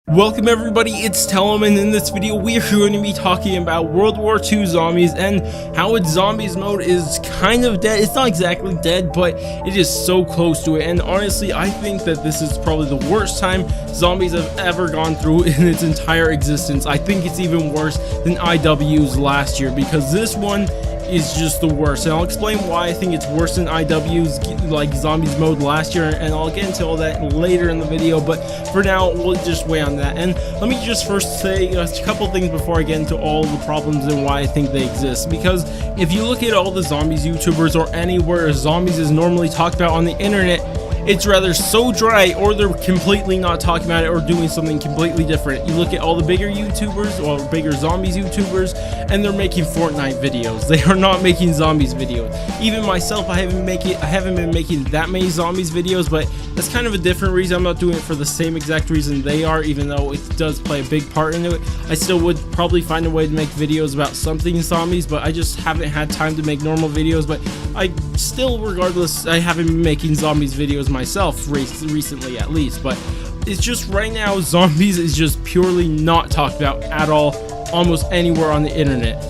Welcome everybody, it's Tellum, and in this video we are going to be talking about World War II zombies and how its zombies mode is kind of dead. It's not exactly dead, but it is so close to it, and honestly I think that this is probably the worst time zombies have ever gone through in its entire existence. I think it's even worse than IW's last year, because this one is just the worst, and I'll explain why I think it's worse than IW's like zombies mode last year, and I'll get into all that later in the video. But for now, we'll just wait on that. And let me just first say a couple things before I get into all the problems and why I think they exist. Because if you look at all the zombies YouTubers or anywhere zombies is normally talked about on the internet, it's rather so dry, or they're completely not talking about it or doing something completely different. You look at all the bigger YouTubers or bigger zombies YouTubers, and they're making Fortnite videos. They are not making zombies videos. Even myself, I haven't been making that many zombies videos, but that's kind of a different reason. I'm not doing it for the same exact reason they are, even though it does play a big part into it. I still would probably find a way to make videos about something zombies, but I just haven't had time to make normal videos. But I still, regardless, I haven't been making zombies videos myself recently, at least. But it's just right now zombies is just purely not talked about at all almost anywhere on the internet,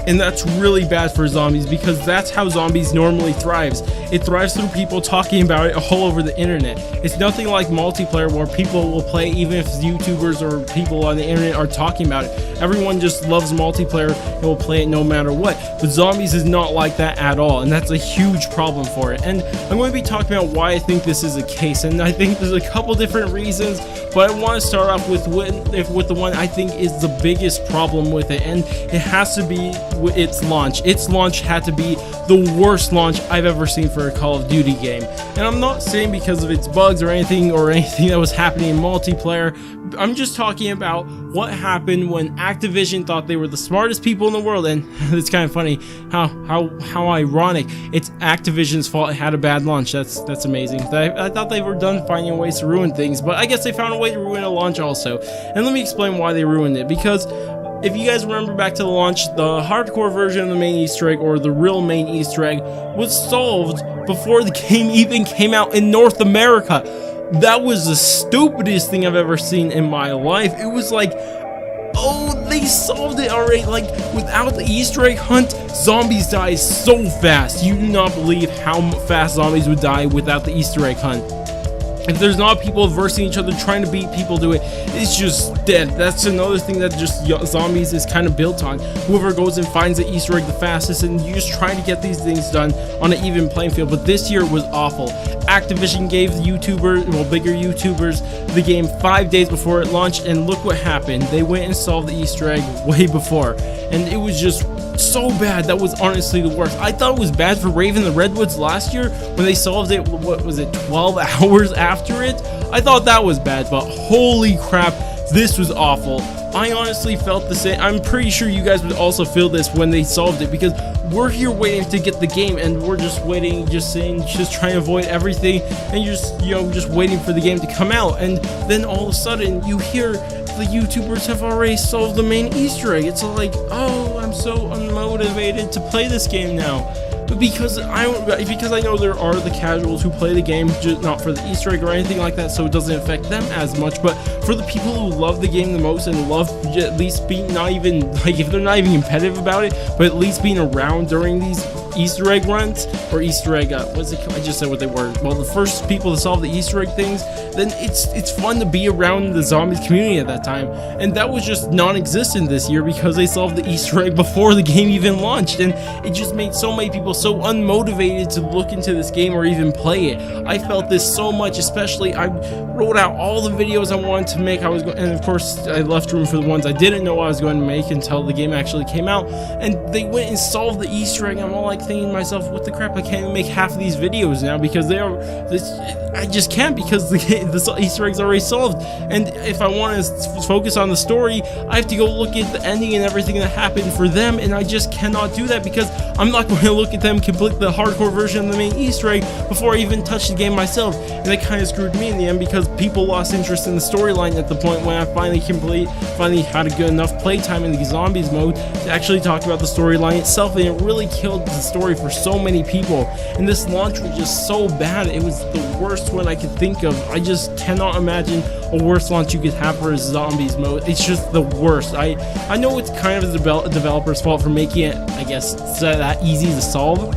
and that's really bad for zombies, because that's how zombies normally thrives. It thrives through people talking about it all over the internet. It's nothing like multiplayer where people will play even if YouTubers or people on the internet are talking about it. Everyone just loves multiplayer and will play it no matter what. But zombies is not like that at all, and that's a huge problem for it. And I'm going to be talking about why I think this is the case, and I think there's a couple different reasons, but I want to start off with the one I think is the biggest problem with it, and it has to be its launch. Its launch had to be the worst launch I've ever seen for a Call of Duty game. And I'm not saying because of its bugs or anything that was happening in multiplayer. I'm just talking about what happened when Activision thought they were the smartest people in the world. And it's kind of funny how ironic. It's Activision's fault it had a bad launch. That's amazing. I thought they were done finding ways to ruin things, but I guess they found a way to ruin a launch also. And let me explain why they ruined it. Because if you guys remember back to the launch, the hardcore version of the main Easter egg, or the real main Easter egg, was solved before the game even came out in North America. That was the stupidest thing I've ever seen in my life. It was like, oh, they solved it already. Like, without the Easter egg hunt, zombies die so fast. You do not believe how fast zombies would die without the Easter egg hunt. If there's not people versing each other trying to beat people to it, it's just dead. That's another thing that just zombies is kind of built on. Whoever goes and finds the Easter egg the fastest, and you just try to get these things done on an even playing field. But this year was awful. Activision gave the bigger YouTubers, the game 5 days before it launched, and look what happened. They went and solved the Easter egg way before, and it was just so bad. That was honestly the worst. I thought it was bad for Raven the Redwoods last year when they solved it, what was it, 12 hours after it? I thought that was bad, but holy crap, this was awful. I honestly felt the same. I'm pretty sure you guys would also feel this when they solved it, because we're here waiting to get the game, and we're just waiting, just trying to avoid everything, and you're just waiting for the game to come out, and then all of a sudden you hear the YouTubers have already solved the main Easter egg. It's like, oh, I'm so unmotivated to play this game now. But because I know there are the casuals who play the game just not for the Easter egg or anything like that, so it doesn't affect them as much. But for the people who love the game the most and love at least being, not even like if they're not even competitive about it, but at least being around during these Easter egg runs, or Easter egg, what's it? I just said what they were. Well, the first people to solve the Easter egg things, then it's fun to be around the zombies community at that time, and that was just non-existent this year because they solved the Easter egg before the game even launched, and it just made so many people so unmotivated to look into this game or even play it. I felt this so much, especially I wrote out all the videos I wanted to make. And of course I left room for the ones I didn't know I was going to make until the game actually came out, and they went and solved the Easter egg. I'm all like thinking to myself, what the crap, I can't even make half of these videos now because I just can't, because the Easter egg's already solved. And if I want to focus on the story, I have to go look at the ending and everything that happened for them, and I just cannot do that because I'm not going to look at them complete the hardcore version of the main Easter egg before I even touch the game myself. And that kind of screwed me in the end, because people lost interest in the storyline at the point when I finally had a good enough playtime in the zombies mode to actually talk about the storyline itself, and it really killed the story for so many people, and this launch was just so bad. It was the worst one I could think of. I just cannot imagine a worse launch you could have for a zombies mode. It's just the worst. I know it's kind of the developer's fault for making it, I guess, that easy to solve,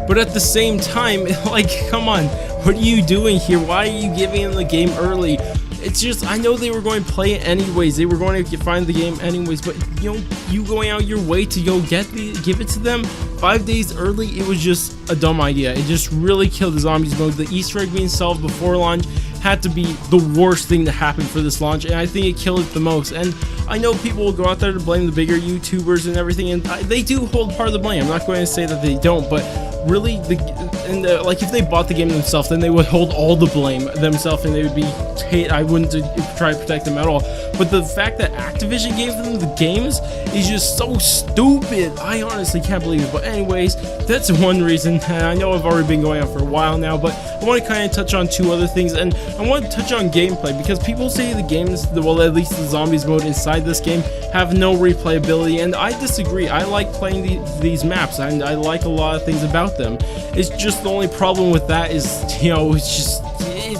but at the same time, like, come on, what are you doing here? Why are you giving them the game early? It's just, I know they were going to play it anyways, they were going to find the game anyways, but you know, you going out your way to go give it to them 5 days early, it was just a dumb idea. It just really killed the zombies mode. The Easter egg being solved before launch had to be the worst thing to happen for this launch, and I think it killed it the most. And I know people will go out there to blame the bigger YouTubers and everything, and they do hold part of the blame. I'm not going to say that they don't, but really, like, if they bought the game themselves, then they would hold all the blame themselves, and they would be I wouldn't try to protect them at all. But the fact that Activision gave them the games is just so stupid. I honestly can't believe it. But anyways, that's one reason. And I know I've already been going on for a while now, but I want to kind of touch on two other things, and I want to touch on gameplay, because people say the games, well, at least the zombies mode inside this game, have no replayability, and I disagree. I like playing these maps, and I like a lot of things about them. It's just the only problem with that is, you know, it's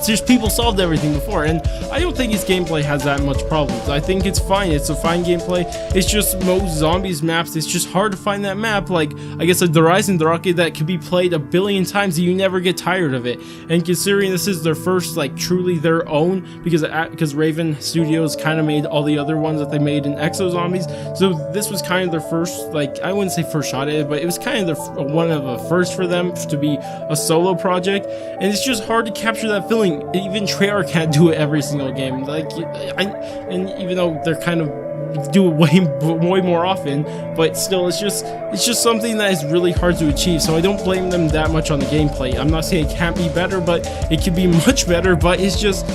just people solved everything before, and I don't think its gameplay has that much problems. I think it's fine. It's a fine gameplay. It's just most zombies maps, it's just hard to find that map, like, I guess, a Horizon Rocket that could be played a billion times and you never get tired of it. And considering this is their first, like, truly their own, because Raven Studios kind of made all the other ones that they made in Exo Zombies, so this was kind of their first, like, I wouldn't say first shot at it, but it was kind of one of the first for them to be a solo project, and it's just hard to capture that feeling. Even Treyarch can't do it every single game, like, and even though they're kind of do it way more often, but still, it's just something that is really hard to achieve. So I don't blame them that much on the gameplay. I'm not saying it can't be better, but it could be much better, but it's just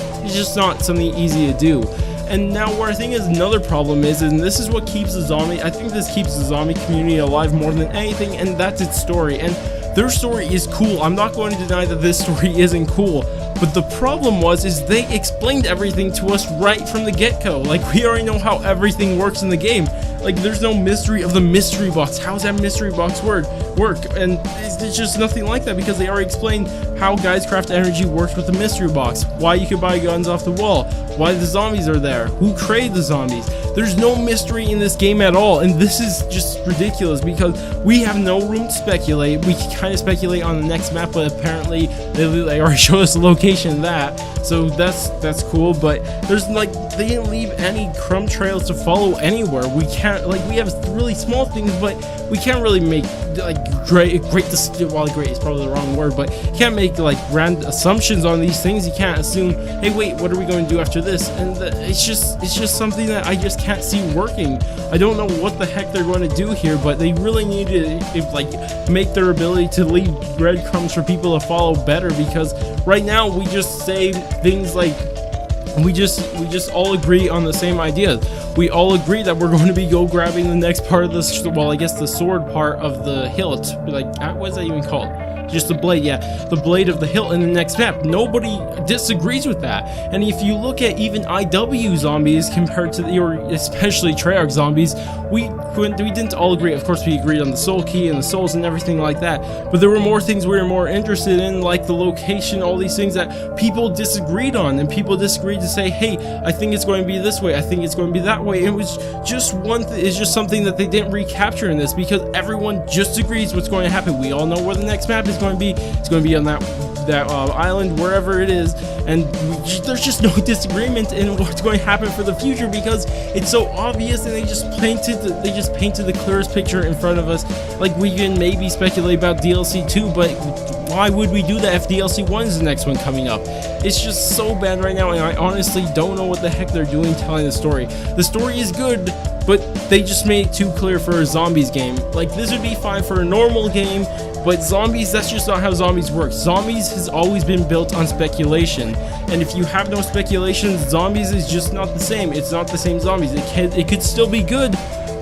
not something easy to do. And now where I think is another problem is, and this is what keeps the zombie, I think this keeps the zombie community alive more than anything, and that's its story. And their story is cool. I'm not going to deny that this story isn't cool, but the problem is they explained everything to us right from the get-go. Like, we already know how everything works in the game. Like, there's no mystery of the mystery box. How's that mystery box work? And it's just nothing like that, because they already explained how Geistkraft energy works with the mystery box, why you can buy guns off the wall, why the zombies are there, who created the zombies. There's no mystery in this game at all, and this is just ridiculous, because we have no room to speculate. We can kind of speculate on the next map, but apparently they already showed us the location of that, so that's cool. But there's, like, they didn't leave any crumb trails to follow anywhere. We can't, like, we have really small things, but we can't really make, like, great is probably the wrong word, but you can't make, like, grand assumptions on these things. You can't assume, hey, wait, what are we going to do after this? And it's just something that I just can't see working. I don't know what the heck they're going to do here, but they really need to, like, make their ability to leave breadcrumbs for people to follow better, because right now we just say things like, we just all agree on the same ideas. We all agree that we're going to be grabbing the next part of this, well, I guess the sword part of the hilt, like, what is that even called? Just the blade, yeah, the blade of the hilt in the next map. Nobody disagrees with that. And if you look at even IW zombies compared to or especially Treyarch zombies, we didn't all agree. Of course, we agreed on the soul key and the souls and everything like that, but there were more things we were more interested in, like the location, all these things that people disagreed on, and people disagreed to say, hey, I think it's going to be this way, I think it's going to be that way. It was just it's just something that they didn't recapture in this, because everyone just agrees what's going to happen. We all know where the next map is going to be. It's going to be on that island, wherever it is, and there's just no disagreement in what's going to happen for the future, because it's so obvious, and they just painted the clearest picture in front of us. Like, we can maybe speculate about DLC 2, but why would we do that if DLC 1 is the next one coming up? It's just so bad right now, and I honestly don't know what the heck they're doing telling the story. The story is good, but they just made it too clear for a zombies game. Like, this would be fine for a normal game, but zombies, that's just not how zombies work. Zombies has always been built on speculation, and if you have no speculation, zombies is just not the same. It's not the same zombies. It could still be good,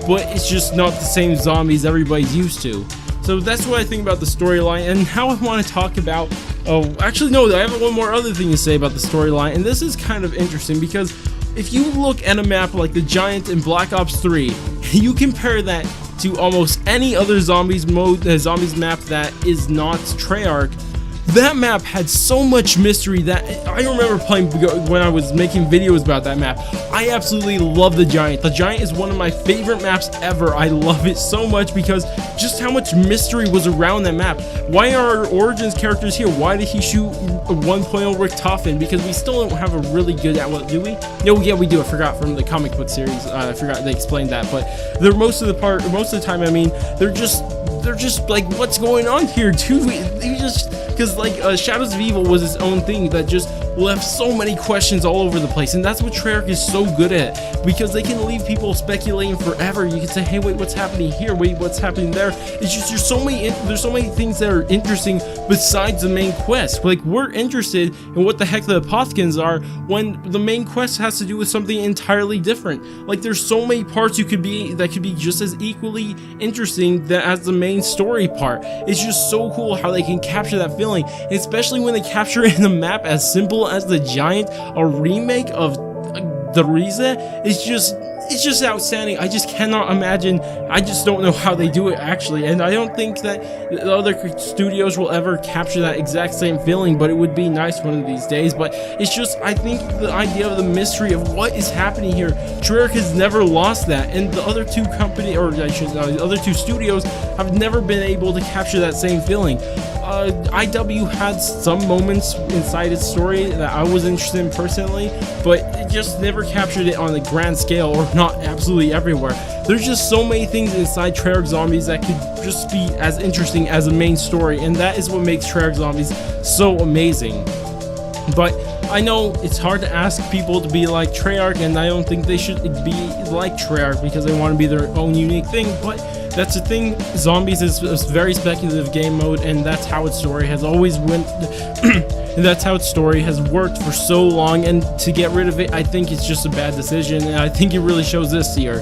but it's just not the same zombies everybody's used to. So that's what I think about the storyline, and how I want to talk about, actually no, I have one more other thing to say about the storyline, and this is kind of interesting, because if you look at a map like the Giant in Black Ops 3, you compare that to almost any other zombies map that is not Treyarch, that map had so much mystery that I remember playing when I was making videos about that map. I absolutely love the Giant. The Giant is one of my favorite maps ever. I love it so much because just how much mystery was around that map. Why are our Origins characters here? Why did he shoot 1.0 Richtofen? Because we still don't have a really good do we? No, yeah, we do. I forgot from the comic book series. I forgot they explained that, but they're most of the time, I mean, they're just like, what's going on here, dude? Because like Shadows of Evil was its own thing that just left so many questions all over the place, and that's what Treyarch is so good at, because they can leave people speculating forever. You can say, hey, wait, what's happening here? Wait, what's happening there? It's just there's so many things that are interesting besides the main quest. Like, we're interested in what the heck the Apothekins are when the main quest has to do with something entirely different. Like, there's so many parts that could be just as equally interesting as the main story part. It's just so cool how they can capture that feeling, and especially when they capture it in a map as simple as the Giant, a remake of the Rize. It's just outstanding. I just cannot imagine. I just don't know how they do it, actually, and I don't think that the other studios will ever capture that exact same feeling, but it would be nice one of these days. But it's just, I think the idea of the mystery of what is happening here, Treyarch has never lost that, and the other two the other two studios have never been able to capture that same feeling. IW had some moments inside its story that I was interested in personally, but it just never captured it on the grand scale, or not absolutely everywhere. There's just so many things inside Treyarch Zombies that could just be as interesting as a main story, and that is what makes Treyarch Zombies so amazing. But I know it's hard to ask people to be like Treyarch, and I don't think they should be like Treyarch because they want to be their own unique thing, but that's the thing. Zombies is a very speculative game mode, and that's how its story has always went and that's how its story has worked for so long, and to get rid of it, I think it's just a bad decision, and I think it really shows this year.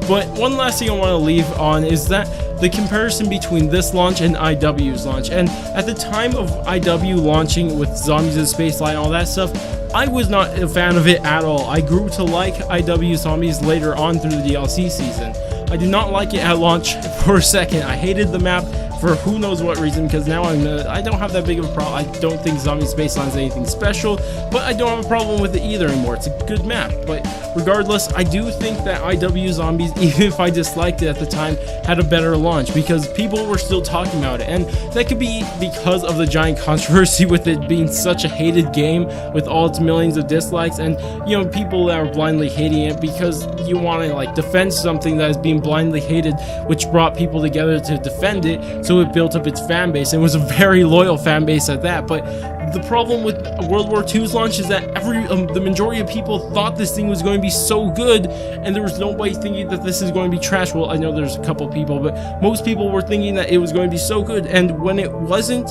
But one last thing I want to leave on is that the comparison between this launch and IW's launch. And at the time of IW launching with Zombies in Spaceflight and all that stuff, I was not a fan of it at all. I grew to like IW Zombies later on through the DLC season. I did not like it at launch for a second. I hated the map for who knows what reason, because now I don't have that big of a problem. I don't think Zombie Spaceline is anything special, but I don't have a problem with it either anymore. It's a good map. But regardless, I do think that IW Zombies, even if I disliked it at the time, had a better launch because people were still talking about it, and that could be because of the giant controversy with it being such a hated game with all its millions of dislikes, and you know, people that are blindly hating it because you want to like defend something that is being blindly hated, which brought people together to defend it. So it built up its fan base, and it was a very loyal fan base at that. But the problem with World War II's launch is that the majority of people thought this thing was going to be so good, and there was nobody thinking that this is going to be trash. Well, I know there's a couple people, but most people were thinking that it was going to be so good, and when it wasn't,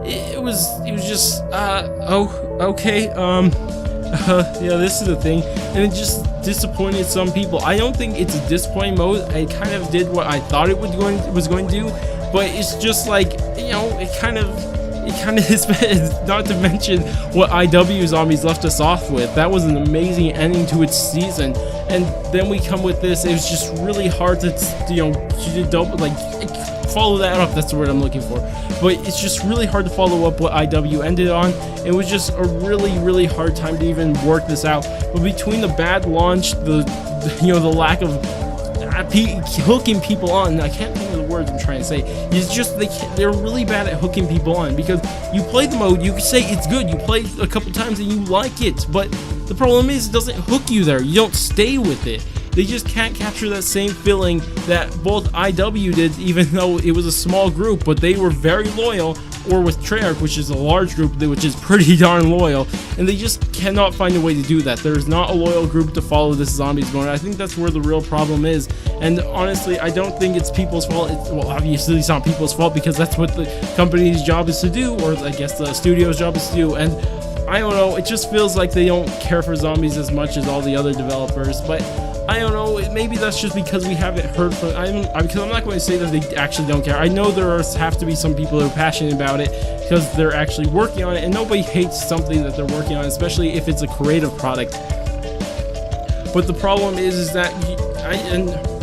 it was just okay. Yeah, this is the thing, and it just disappointed some people. I don't think it's a disappointing mode. It kind of did what I thought it was going to do, but it's just like, you know, it kind of is, not to mention what IW Zombies left us off with. That was an amazing ending to its season, and then we come with this. It was just really hard to, you know, follow that up. That's the word I'm looking for. But it's just really hard to follow up what IW ended on. It was just a really hard time to even work this out. But between the bad launch, the lack of hooking people on, I can't think of the words I'm trying to say. It's just they're really bad at hooking people on, because you play the mode, you can say it's good, you play a couple times and you like it, but the problem is it doesn't hook you there. You don't stay with it. They just can't capture that same feeling that both IW did, even though it was a small group, but they were very loyal, or with Treyarch, which is a large group, which is pretty darn loyal, and they just cannot find a way to do that. There's not a loyal group to follow this Zombies mode. I think that's where the real problem is, and honestly, I don't think it's people's fault. Well, obviously it's not people's fault, because that's what the company's job is to do, or I guess the studio's job is to do, and I don't know, it just feels like they don't care for Zombies as much as all the other developers. But I don't know, maybe that's just because we haven't heard from, because I'm not going to say that they actually don't care. I know there have to be some people who are passionate about it because they're actually working on it, and nobody hates something that they're working on, especially if it's a creative product. But the problem is that,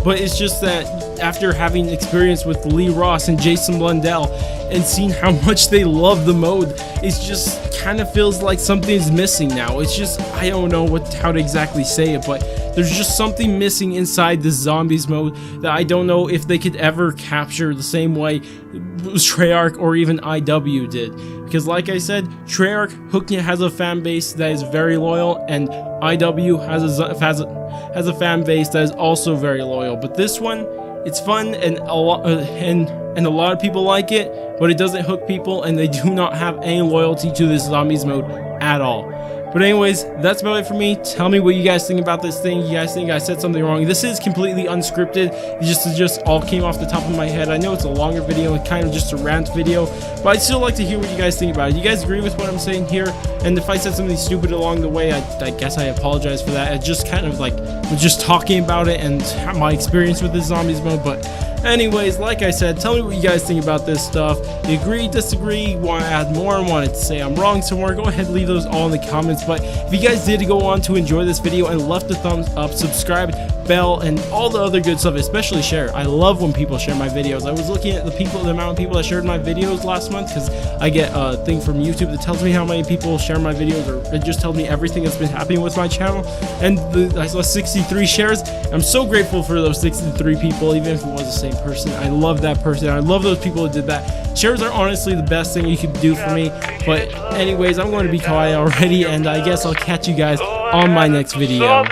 but it's just that after having experience with Lee Ross and Jason Blundell and seeing how much they love the mode, it's just kind of feels like something's missing now. It's just, I don't know how to exactly say it, but there's just something missing inside the zombies mode that I don't know if they could ever capture the same way Treyarch or even IW did. Because like I said, Treyarch has a fan base that is very loyal, and IW has a fan base that is also very loyal. But this one, it's fun and a lot of people like it, but it doesn't hook people, and they do not have any loyalty to this zombies mode at all. But anyways, that's about it for me. Tell me what you guys think about this thing. You guys think I said something wrong? This is completely unscripted. It just all came off the top of my head. I know it's a longer video and kind of just a rant video, but I'd still like to hear what you guys think about it. You guys agree with what I'm saying here? And if I said something stupid along the way, I guess I apologize for that. I just kind of like was just talking about it and my experience with this zombies mode. But anyways, like I said, tell me what you guys think about this stuff. You agree, disagree, want to add more, wanted to say I'm wrong somewhere, go ahead and leave those all in the comments. But if you guys did go on to enjoy this video and left a thumbs up, subscribe, bell, and all the other good stuff, especially share. I love when people share my videos. I was looking at the amount of people that shared my videos last month, because I get a thing from YouTube that tells me how many people share my videos, or it just tells me everything that's been happening with my channel. And I saw 63 shares. I'm so grateful for those 63 people, even if it was the same person. I love that person. I love those people who did that. Shares are honestly the best thing you could do for me. But anyways, I'm going to be quiet already, and I guess I'll catch you guys on my next video.